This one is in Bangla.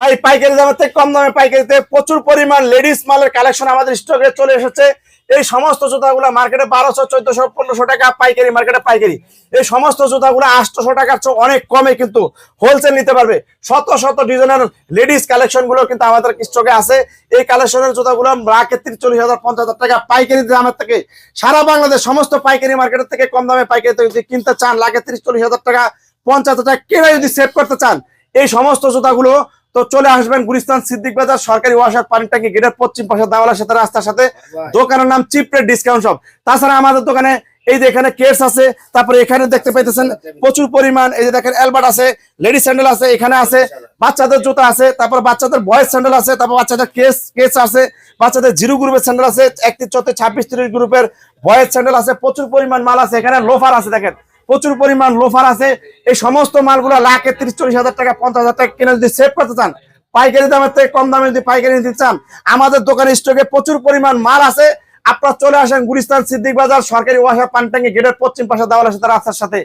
এই পাইকারি দামের থেকে কম দামে পাইকারিতে প্রচুর পরিমাণ লেডিস মালের কালেকশন আমাদের স্টকে চলে এসেছে। এই সমস্ত জুতাগুলো মার্কেটে 1200, 1400, 1500 টাকা পাইকারি, মার্কেটে পাইকারি। এই সমস্ত জুতাগুলো 800 টাকার চেয়ে অনেক কমে কিন্তু হোলসেল নিতে পারবে। শত শত ডিজাইনের লেডিস কালেকশন গুলো কিন্তু আমাদের স্টকে আছে। এই কালেকশনের জুতাগুলো লাখে 30, 40,000, 50,000 টাকা পাইকারি দামের থেকে সারা বাংলাদেশ সমস্ত পাইকারি মার্কেটের থেকে কম দামে পাইকারি যদি কিনতে চান, লাখে 30, 40,000 টাকা, 50,000 টাকা কেনা যদি সেভ করতে চান, এই সমস্ত জুতাগুলো তো চলে আসবেন গুলিস্তান সিদ্দিক বাজার সরকারি ওয়াসার পানি ট্যাঙ্কি গেটের পশ্চিম পাশে দাওয়ালার সাথে রাস্তার সাথে। দোকানের নাম চিপ রেট ডিসকাউন্ট শপ। তাছাড়া আমাদের দোকানে এই যে এখানে কেস আছে, তারপরে এখানে দেখতে পাইতেছেন প্রচুর পরিমাণ এই যে দেখেন অ্যালবার্ট আছে, লেডিস স্যান্ডেল আছে, এখানে আছে বাচ্চাদের জুতা আছে, তারপর বাচ্চাদের বয়েজ স্যান্ডেল আছে, তারপর বাচ্চাদের কেস আছে, বাচ্চাদের 0 গ্রুপের স্যান্ডেল আছে, 31, 34, 26, 30 গ্রুপের বয়েজ স্যান্ডেল আছে, প্রচুর পরিমাণ মাল আছে। এখানে লোফার আছে, দেখেন প্রচুর পরিমাণ লোফার আছে। এই সমস্ত মালগুলো লাখে 30, 40,000 টাকা, 50,000 টাকা কিনে যদি সেভ করতে চান, পাইকারি দামের থেকে কম দামে যদি পাইকারি নিতে চান, আমাদের দোকানে স্টকে প্রচুর পরিমাণ মাল আছে। আপনারা চলে আসেন গুলিস্তান সিদ্দিক বাজার সরকারি ওয়াসার পানি ট্যাঙ্কি গেটের পশ্চিম পাশে দাওয়ালার সাথে রাস্তার সাথে।